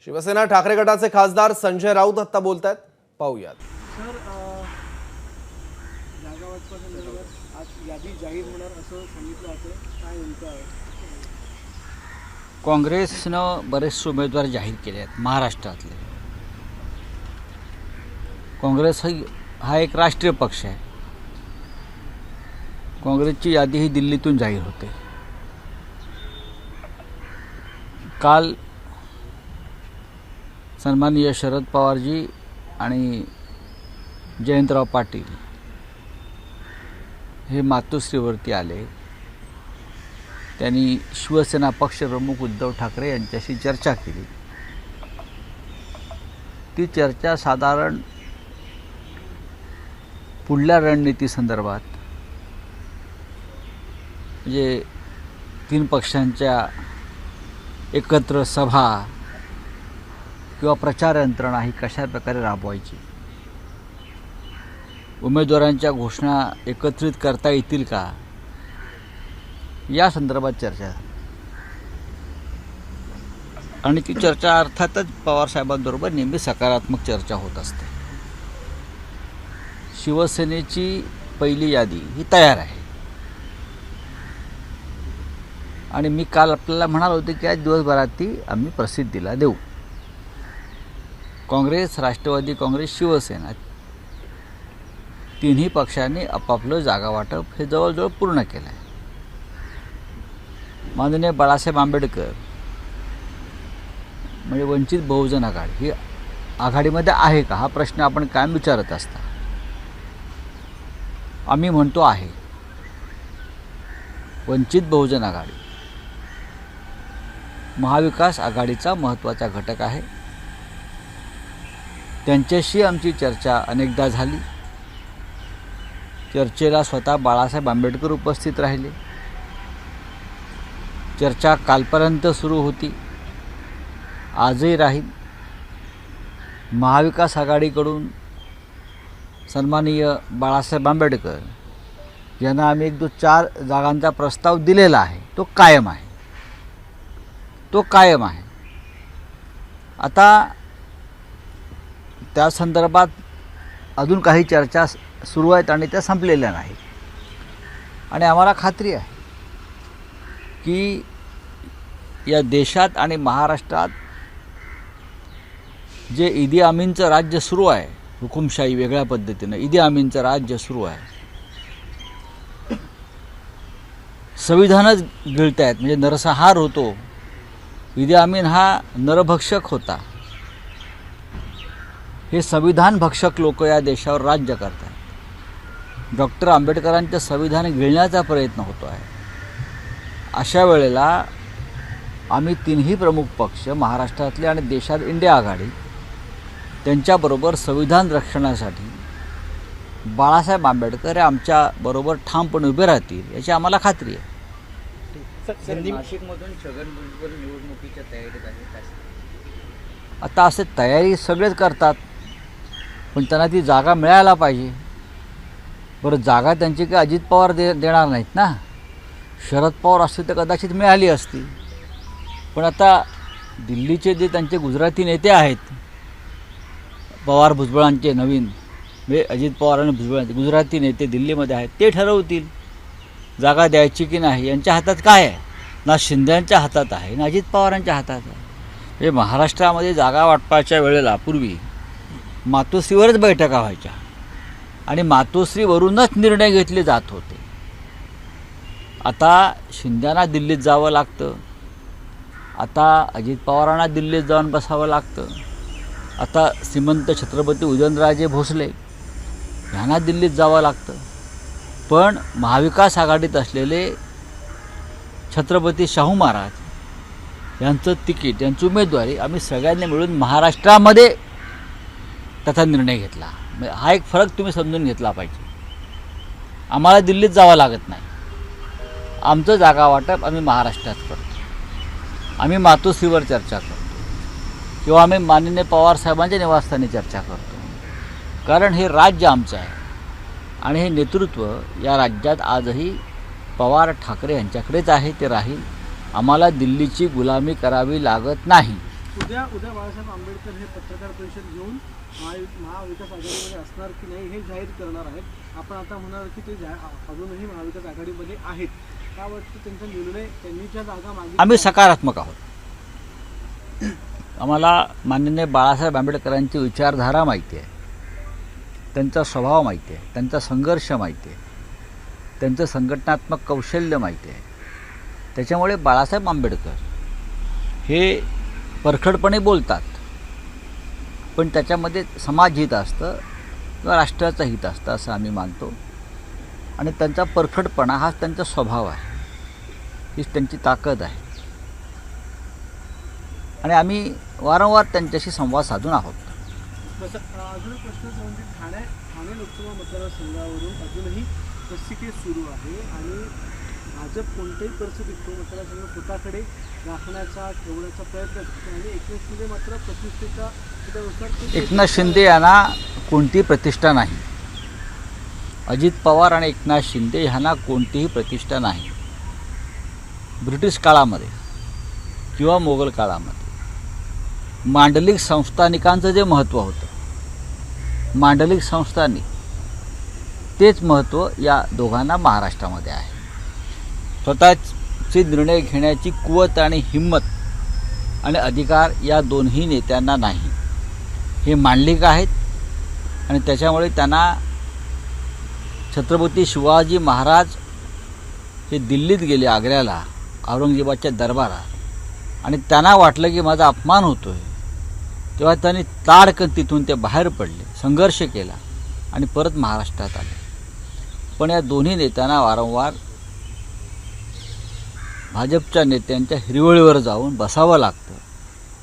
शिवसेना ठाकरे गटाचे खासदार संजय राऊत आता बोलतात, पाहूयात. सर, जागा वाटपासंदर्भात आज यादी जाहीर होणार असं सांगितलं जातं, काय नेमकं आहे? काँग्रेसनं बरेचसे उमेदवार जाहीर केले आहेत महाराष्ट्रातले. काँग्रेस हा एक राष्ट्रीय पक्ष आहे. काँग्रेसची यादी ही दिल्लीतून जाहीर होते. काल सन्माननीय शरद पवारजी आणि जयंतराव पाटील हे मातोश्रीवरती आले. त्यांनी शिवसेना पक्षप्रमुख उद्धव ठाकरे यांच्याशी चर्चा केली. ती चर्चा साधारण पुढल्या रणनीतीसंदर्भात, म्हणजे तीन पक्षांच्या एकत्र सभा किंवा प्रचार यंत्रणा ही कशा प्रकारे राबवायची, उमेदवारांच्या घोषणा एकत्रित करता येतील का, या संदर्भात चर्चा. आणि ती चर्चा अर्थातच पवारसाहेबांबरोबर नेहमी सकारात्मक चर्चा होत असते. शिवसेनेची पहिली यादी ही तयार आहे आणि मी काल आपल्याला म्हणालो होते की आज दिवसभरात ती आम्ही प्रसिद्धीला देऊ. काँग्रेस, राष्ट्रवादी काँग्रेस, शिवसेना तिन्ही पक्षांनी आपापलं जागा वाटप हे जवळजवळ पूर्ण केलं आहे. माननीय बाळासाहेब आंबेडकर म्हणजे वंचित बहुजन आघाडी ही आघाडीमध्ये आहे का, हा प्रश्न आपण कायम विचारत असता. आम्ही म्हणतो आहे. वंचित बहुजन आघाडी महाविकास आघाडीचा महत्त्वाचा घटक आहे. त्यांच्याशी आमची चर्चा अनेकदा झाली. चर्चेला स्वतः बाळासाहेब आंबेडकर उपस्थित राहिले. चर्चा कालपर्यंत सुरू होती, आजही राहील. महाविकास आघाडीकडून सन्माननीय बाळासाहेब आंबेडकर यांना आम्ही 1-4 जागांचा प्रस्ताव दिलेला आहे. तो कायम आहे. आता त्या संदर्भात अजून काही चर्चा सुरू आहेत आणि त्या संपलेल्या नाहीत. आणि आम्हाला खात्री आहे की या देशात आणि महाराष्ट्रात जे ईदी अमीनचं राज्य सुरू आहे, हुकुमशाही वेगळ्या पद्धतीनं ईदी अमीनचं राज्य सुरू आहे, संविधानच गिळत आहेत. म्हणजे नरसंहार होतो. ईदी अमीन हा नरभक्षक होता. हे संविधान भक्षक लोक या देशावर राज्य करतात. डॉक्टर आंबेडकरांचं संविधान गिळण्याचा प्रयत्न होतो आहे. अशा वेळेला आम्ही तिन्ही प्रमुख पक्ष महाराष्ट्रातले आणि देशात इंडिया आघाडी त्यांच्याबरोबर संविधान रक्षणासाठी बाळासाहेब आंबेडकर हे आमच्याबरोबर ठामपणे उभे राहतील याची आम्हाला खात्री आहे. नाशिकमधून छगन भुजबळ निवडणुकीच्या तयारीत आहेत. आता असे तयारी सगळेच करतात, पण त्यांना ती जागा मिळायला पाहिजे. बरं, जागा त्यांची काही अजित पवार देणार नाहीत ना. शरद पवार असते तर कदाचित मिळाली असती. पण आता दिल्लीचे जे त्यांचे गुजराती नेते आहेत, पवार भुजबळांचे नवीन, म्हणजे अजित पवार आणि भुजबळांचे गुजराती नेते दिल्लीमध्ये आहेत, ते ठरवतील जागा द्यायची की नाही. यांच्या हातात काय आहे? ना शिंदेच्या हातात आहे ना अजित पवारांच्या हातात आहे. म्हणजे महाराष्ट्रामध्ये जागा वाटपाच्या वेळेला पूर्वी मातोश्रीवरच बैठका व्हायच्या आणि मातोश्रीवरूनच निर्णय घेतले जात होते. आता शिंदेना दिल्लीत जावं लागतं. आता अजित पवारांना दिल्लीत जाऊन बसावं लागतं. आता श्रीमंत छत्रपती उदयनराजे भोसले यांना दिल्लीत जावं लागतं. पण महाविकास आघाडीत असलेले छत्रपती शाहू महाराज यांचं तिकीट, यांची उमेदवारी आम्ही सगळ्यांनी मिळून महाराष्ट्रामध्ये त्याचा निर्णय घेतला. हा एक फरक तुम्ही समजून घेतला पाहिजे. आम्हाला दिल्लीत जावं लागत नाही. आमचं जागा वाटप आम्ही महाराष्ट्रात करतो. आम्ही मातोश्रीवर चर्चा करतो किंवा आम्ही माननीय पवारसाहेबांच्या निवासस्थानी चर्चा करतो. कारण हे राज्य आमचं आहे आणि हे नेतृत्व या राज्यात आजही पवार ठाकरे यांच्याकडेच आहे, ते राहील. आम्हाला दिल्लीची गुलामी करावी लागत नाही. उद्या बाळासाहेब आंबेडकर हे पत्रकार परिषद घेऊन महाविकास आघाडीमध्ये असणार की नाही हे जाहीर करणार आहेत. आपण आता म्हणाल की ते अजूनही महाविकास आघाडीमध्ये आहेत. का वाटतं त्यांचा निर्णय, त्यांनी ज्या जागा मागितल्या आम्ही सकारात्मक आहोत. आम्हाला माननीय बाळासाहेब आंबेडकरांची विचारधारा माहिती आहे, त्यांचा स्वभाव माहिती आहे, त्यांचा संघर्ष माहिती आहे, त्यांचं संघटनात्मक कौशल्य माहिती आहे. त्याच्यामुळे बाळासाहेब आंबेडकर हे परखडपणे बोलतात, पण त्याच्यामध्ये समाजहित असतं किंवा राष्ट्राचं हित असतं असं आम्ही मानतो. आणि त्यांचा परखडपणा हाच त्यांचा स्वभाव आहे, हीच त्यांची ताकद आहे. आणि आम्ही वारंवार त्यांच्याशी संवाद साधून आहोत. अजून एक प्रश्न म्हणजे ठाणे लोकसभा मतदारसंघावरून अजूनही रस्सीखेच सुरू आहे आणि भाजप कोणत्याही परिस्थितीत तो मतदारसंघ स्वतःकडे राखण्याचा ठेवण्याचा प्रयत्न करतो आणि एकनाथ शिंदे मात्र प्रतिष्ठेच्या त्याच्यानुसार एकनाथ शिंदे यांना कोणतीही प्रतिष्ठा नाही. अजित पवार आणि एकनाथ शिंदे ह्यांना कोणतीही प्रतिष्ठा नाही. ब्रिटिश काळामध्ये किंवा मोगल काळामध्ये मांडलिक संस्थानिकांचं जे महत्त्व होतं, मांडलिक संस्थानिक, तेच महत्त्व या दोघांना महाराष्ट्रामध्ये आहे. स्वतःचे निर्णय घेण्याची कुवत आणि हिंमत आणि अधिकार या दोन्ही नेत्यांना नाही. हे मांडलिक आहेत आणि त्याच्यामुळे त्यांना छत्रपती शिवाजी महाराज हे दिल्लीत गेले, आग्र्याला, औरंगजेबाच्या दरबारात, आणि त्यांना वाटलं की माझा अपमान होतो आहे, तेव्हा त्यांनी ताडकन तिथून ते बाहेर पडले, संघर्ष केला आणि परत महाराष्ट्रात आले. पण या दोन्ही नेत्यांना वारंवार भाजपच्या नेत्यांच्या हिरवळीवर जाऊन बसावं लागतं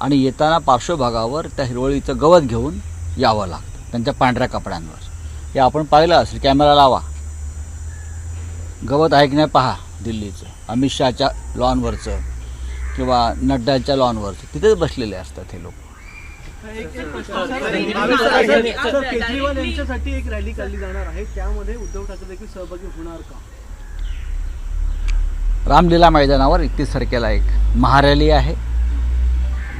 आणि येताना पार्श्वभागावर त्या हिरवळीचं गवत घेऊन यावं लागतं, त्यांच्या पांढऱ्या कपड्यांवर. हे आपण पाहिलं असेल, कॅमेरा लावा, गवत आहे की नाही पहा दिल्लीचं, अमित शहाच्या लॉनवरचं किंवा नड्डाच्या लॉनवरचं, तिथेच बसलेले असतात हे लोक. केजरीवाल यांच्यासाठी एक रॅली काढली जाणार आहे, त्यामध्ये उद्धव ठाकरे देखील सहभागी होणार का? रामलीला मैदानावर 31 तारखेला एक महारॅली आहे.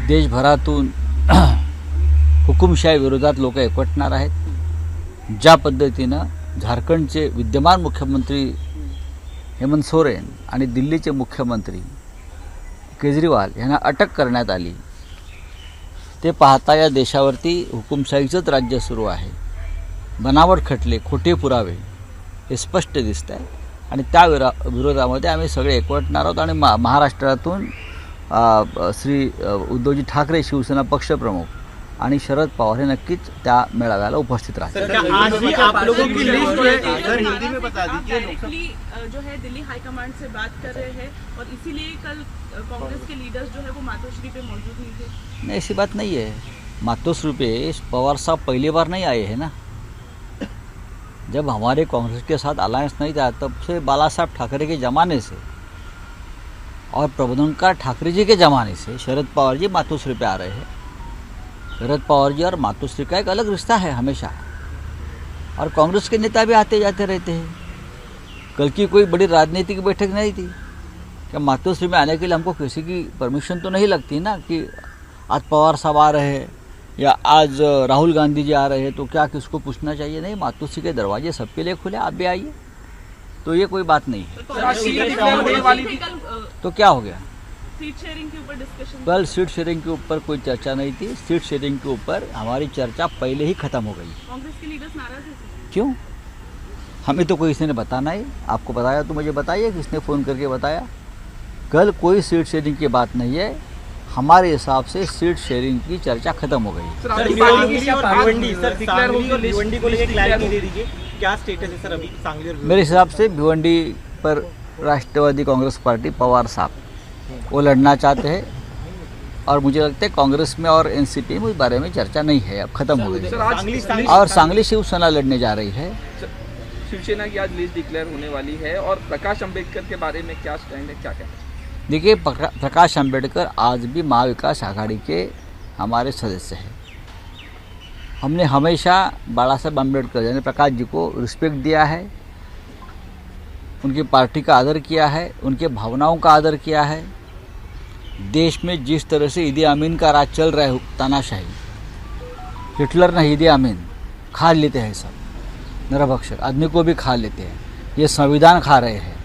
देशभरातून हुकुमशाही विरोधात लोक एकवटणार आहेत. ज्या पद्धतीनं झारखंडचे विद्यमान मुख्यमंत्री हेमंत सोरेन आणि दिल्लीचे मुख्यमंत्री केजरीवाल यांना अटक करण्यात आली, ते पाहता या देशावरती हुकुमशाहीचंच राज्य सुरू आहे. बनावट खटले, खोटे पुरावे हे स्पष्ट दिसत आहे आणि त्या विरोधामध्ये आम्ही सगळे एकवटणार आहोत. आणि महाराष्ट्रातून श्री उद्धवजी ठाकरे शिवसेना पक्षप्रमुख आणि शरद पवार हे नक्कीच त्या मेळाव्याला उपस्थित राहतील. जो है दिल्ली हाईकमांड से बात कर रहे हैं और इसीलिए कल कांग्रेस के लीडर्स जो है वो मातोश्री पे मौजूद नहीं थे. नहीं, ऐसी बात नहीं है. मातोश्री पे पवार साहब पहली बार नहीं आए हैं ना. जब हमारे कांग्रेस के साथ अलायंस नहीं था तब से बाला साहब ठाकरे के ज़माने से और प्रबोधनकार ठाकरे जी के ज़माने से शरद पवार जी मातोश्री पे आ रहे हैं. शरद पवार जी और मातोश्री का एक अलग रिश्ता है हमेशा, और कांग्रेस के नेता भी आते जाते रहते हैं. कल की कोई बड़ी राजनीतिक बैठक नहीं थी क्या मातोश्री में आने के लिए हमको किसी की परमिशन तो नहीं लगती ना, कि आज पवार साहब आ रहे हैं या आज राहुल गांधी जी आ रहे हैं तो क्या किसको पूछना चाहिए? नहीं, मातोश्री के दरवाजे सबके लिए खुले, आप भी आइए. तो ये कोई बात नहीं है. तो क्या हो गया? सीट शेयरिंग के ऊपर डिस्कशन. कल सीट शेयरिंग के ऊपर कोई चर्चा नहीं थी. सीट शेयरिंग के ऊपर हमारी चर्चा पहले ही खत्म हो गई. कांग्रेस के लीडर्स नाराज हैं. क्यों? हमें तो कोई किसी ने बताना है. आपको बताया तो मुझे बताइए, किसने फ़ोन करके बताया? कल कोई सीट शेयरिंग की बात नहीं है. हमारे हिसाब से सीट शेयरिंग की चर्चा खत्म हो गई. मेरे हिसाब से भिवंडी पर राष्ट्रवादी कांग्रेस पार्टी पवार साहब वो लड़ना चाहते हैं, और मुझे लगता है कांग्रेस में और एनसीपी में उस बारे में चर्चा नहीं है, अब खत्म हो गई. और सांगली शिवसेना लड़ने जा रही है. शिवसेना की आज लिस्ट डिक्लेयर होने वाली है, और प्रकाश अंबेडकर के बारे में क्या स्टैंड है, क्या कहना है? देखिए, प्रकाश अंबेडकर आज भी महाविकास आघाड़ी के हमारे सदस्य हैं. हमने हमेशा बाला साहब अम्बेडकर यानी प्रकाश जी को रिस्पेक्ट दिया है, उनकी पार्टी का आदर किया है, उनके भावनाओं का आदर किया है, देश में जिस तरह से ईदी अमीन का राज चल रहा है, तानाशाही, हिटलर ने ईदी अमीन खा लेते हैं, सब नरभक्षक आदमी को भी खा लेते हैं, ये संविधान खा रहे हैं।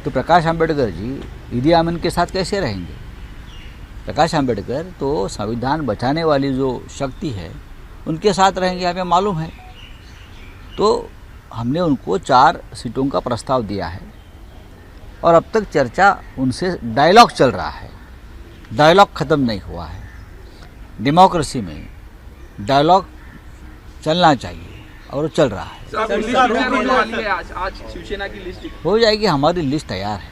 तो प्रकाश आंबेडकर जी ईदी अमीन के साथ कैसे रहेंगे? प्रकाश आंबेडकर तो संविधान बचाने वाली जो शक्ति है उनके साथ रहेंगे, हमें मालूम है। तो हमने उनको 4 सीटों का प्रस्ताव दिया है और अब तक चर्चा उनसे डायलॉग चल रहा है, डायलॉग ख़त्म नहीं हुआ है। डेमोक्रेसी में डायलॉग चलना चाहिए और चल रहा है। सर, लिस्ट डिक्लेयर होने वाली है आज शिवसेना की लिस्ट हो जाएगी, हमारी लिस्ट तैयार है,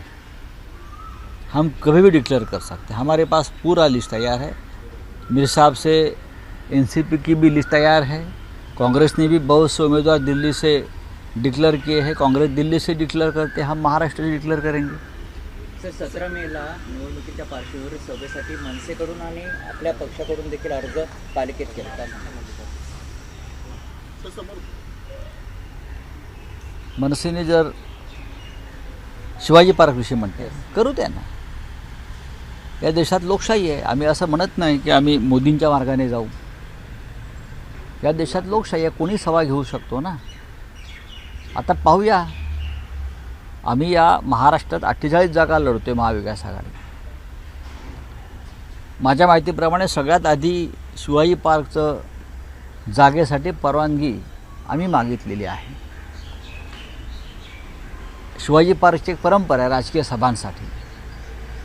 हम कभी भी डिक्लेयर कर सकते हैं, हमारे पास पूरा लिस्ट तैयार है। मेरे हिसाब से एनसीपी की भी लिस्ट तैयार है, कांग्रेस ने भी बहुत से उम्मीदवार दिल्ली से डिक्लेअर किए हैं, काँग्रेस दिल्ली से डिक्लेअर करते हैं, हम महाराष्ट्र से डिक्लेअर करेंगे। सर 17 मेला निवडणुकीच्या पार्श्वभूमीवर सभेसाठी मनसेकडून आणि आपल्या पक्षाकडून देखील अर्ज पालिकेत केला होता। मनसेने जर शिवाजी पार्कविषयी म्हणते करू त्यांना, या देशात लोकशाही आहे, आम्ही असं म्हणत नाही की आम्ही मोदींच्या मार्गाने जाऊ, या देशात लोकशाही आहे, कोणी सभा घेऊ शकतो ना। आता पाहूया, आम्ही या महाराष्ट्रात 48 जागा लढतोय महाविकास आघाडी। माझ्या माहितीप्रमाणे सगळ्यात आधी शिवाजी पार्कचं जागेसाठी परवानगी आम्ही मागितलेली आहे। शिवाजी पार्कची एक परंपरा आहे राजकीय सभांसाठी,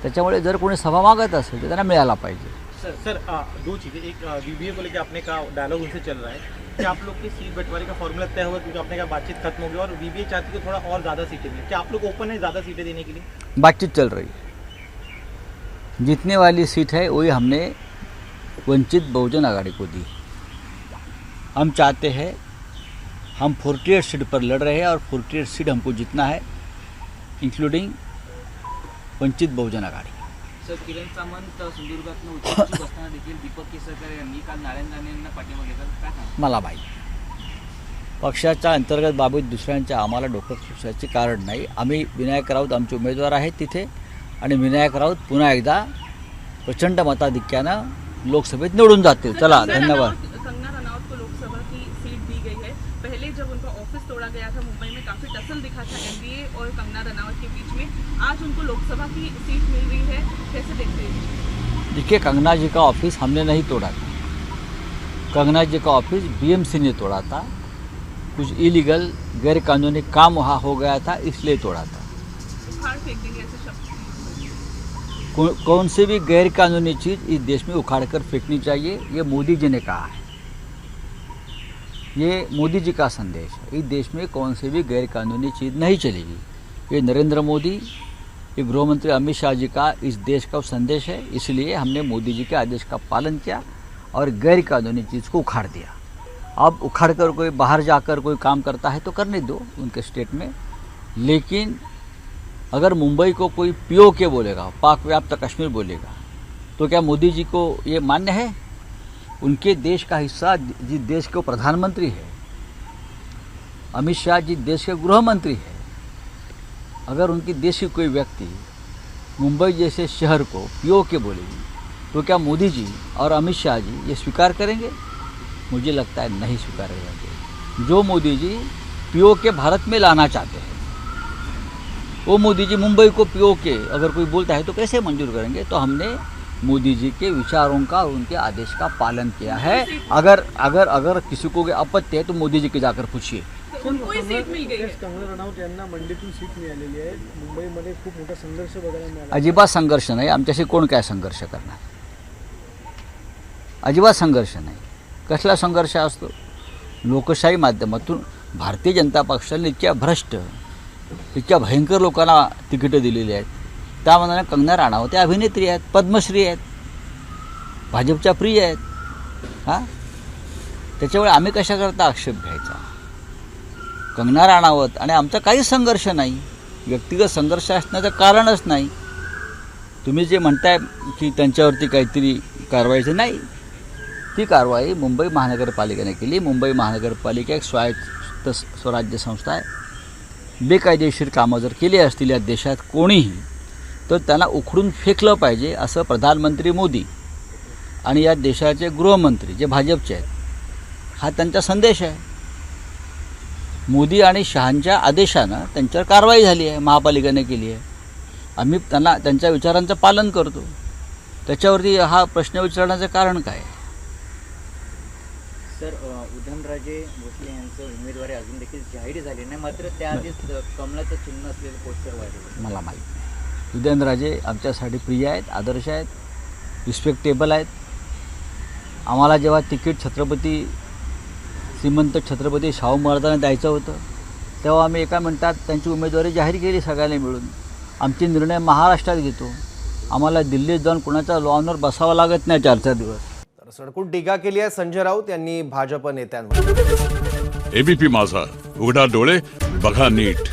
त्याच्यामुळे जर कोणी सभा मागत असेल तर त्यांना मिळायला पाहिजे। सर 2 चीज़ें, एक वीवीए को लेकर आपने कहा डायलॉग उनसे चल रहा है कि आप लोग की सीट बंटवारे का फॉर्मूला तय हुआ, क्योंकि आपने कहा बातचीत खत्म हो गई और वीवीए चाहती है थोड़ा और ज़्यादा सीटें दें, क्या आप लोग ओपन है ज़्यादा सीटें देने के लिए? बातचीत चल रही है, जीतने वाली सीट है वही हमने वंचित बहुजन आघाड़ी को दी। हम चाहते हैं, हम 48 सीट पर लड़ रहे हैं और 48 सीट हमको जीतना है, इंक्लूडिंग वंचित बहुजन आघाड़ी। सर किरण सामंत सिंधुदुर्गातनं उच्चांकी बसताना देखील दीपक केसरकर यांनी काल नारायण राणे यांना पाठिंबा घेतला, काय सांगा? मला माहीत, पक्षाच्या अंतर्गत बाबतीत दुसऱ्यांच्या आम्हाला डोकं खुपसायचे कारण नाही। आम्ही विनायक राऊत आमचे उमेदवार आहेत तिथे, आणि विनायक राऊत पुन्हा एकदा प्रचंड मताधिक्यानं लोकसभेत निवडून जातील। चला, धन्यवाद। कंगना रनौत को लोकसभा की सीट दी गई है। पहले जब उनका ऑफिस तोड़ा गया था मुंबई में, काफी टसल दिखा था एनडीए और कंगना रनौत के बीच में, आज उनको लोकसभा की सीट मिल रही है, कैसे देखते हैं? देखिए, कंगना जी का ऑफिस हमने नहीं तोड़ा था, कंगना जी का ऑफिस बीएमसी ने तोड़ा था, कुछ इलीगल गैरकानूनी काम वहाँ हो गया था इसलिए तोड़ा था। उखाड़ फेंक देंगे ऐसे शब्द? कौन सी भी गैरकानूनी चीज़ इस देश में उखाड़ कर फेंकनी चाहिए, ये मोदी जी ने कहा है, ये मोदी जी का संदेश है। इस देश में कौन सी भी गैरकानूनी चीज़ नहीं चलेगी, ये नरेंद्र मोदी, ये गृहमंत्री अमित शाह जी का इस देश का संदेश है, इसलिए हमने मोदी जी के आदेश का पालन किया और गैरकानूनी चीज़ को उखाड़ दिया। अब उखाड़ कर कोई बाहर जाकर कोई काम करता है तो करने दो उनके स्टेट में, लेकिन अगर मुंबई को कोई पीओके बोलेगा, पाक व्याप्त कश्मीर बोलेगा, तो क्या मोदी जी को ये मान्य है? उनके देश का हिस्सा जिस देश के प्रधानमंत्री है, अमित शाह जी देश के गृह मंत्री है, अगर उनकी देश की कोई व्यक्ति मुंबई जैसे शहर को पीओके बोलेगी तो क्या मोदी जी और अमित शाह जी ये स्वीकार करेंगे? मुझे लगता है नहीं स्वीकार करेंगे। जो मोदी जी पीओके भारत में लाना चाहते हैं, वो मोदी जी मुंबई को पीओके अगर कोई बोलता है तो कैसे मंजूर करेंगे? तो हमने मोदी जी के विचारों का और उनके आदेश का पालन किया है। अगर किसी को आपत्ति है तो मोदी जी के जाकर पूछिए। उनको ही सीट मिल गई है। कंगना रनौत यांना मंडीतून सीट मिळालेली आहे। मुंबईमध्ये खूप मोठा संघर्ष बघायला मिळाला। अजिबात संघर्ष नाही, आमच्याशी कोण काय संघर्ष करणार? अजिबात संघर्ष नाही। कसला संघर्ष असतो? लोकशाही माध्यमातून भारतीय जनता पक्षाने इतक्या भ्रष्ट, इतक्या भयंकर लोकांना तिकीटं दिलेली आहेत। त्यामध्ये कंगना राणावत त्या अभिनेत्री आहेत, पद्मश्री आहेत, भाजपच्या प्रिय आहेत। हां, त्याच्यामुळे आम्ही कशाकरता आक्षेप घ्यायचा? कंगना राणावत आणि आमचा काही संघर्ष नाही, व्यक्तिगत संघर्ष असण्याचं कारणच नाही। तुम्ही जे म्हणताय की त्यांच्यावरती काहीतरी कारवाईचं नाही, ती कारवाई मुंबई महानगरपालिकेने केली। मुंबई महानगरपालिका एक स्वायत्त स्वराज्य संस्था आहे। बेकायदेशीर कामं जर केली असतील या देशात कोणीही, तर त्यांना उखडून फेकलं पाहिजे असं प्रधानमंत्री मोदी आणि या देशाचे गृहमंत्री जे भाजपचे आहेत हा त्यांचा संदेश आहे. मोदी आणि शहांच्या आदेशानं त्यांच्यावर कारवाई झाली आहे, महापालिकेने केली आहे. आम्ही त्यांना त्यांच्या विचारांचं पालन करतो. त्याच्यावरती हा प्रश्न विचारण्याचं कारण काय आहे? सर, उदयनराजे भोसले यांचं उमेदवारी अजून देखील जाहीर झाली नाही, मात्र त्याआधीच कमळाचं चिन्ह असलेलं पोस्टर वाढलं. मला माहीत नाही. उदयनराजे आमच्यासाठी प्रिय आहेत, आदर्श आहेत, रिस्पेक्टेबल आहेत. आम्हाला जेव्हा तिकीट श्रीमंत छत्रपती शाहू महाराजांना द्यायचं होतं तेव्हा आम्ही एका मिनिटात त्यांची उमेदवारी जाहीर केली सगळ्यांनी मिळून. आमचे निर्णय महाराष्ट्रात घेतो. आम्हाला दिल्लीत जाऊन कुणाच्या लॉनवर बसावं लागत नाही 4-4 दिवस. तर सडकून टीका केली आहे संजय राऊत यांनी भाजप नेत्यांवर. एबीपी माझा, उघडा डोळे बघा नीट.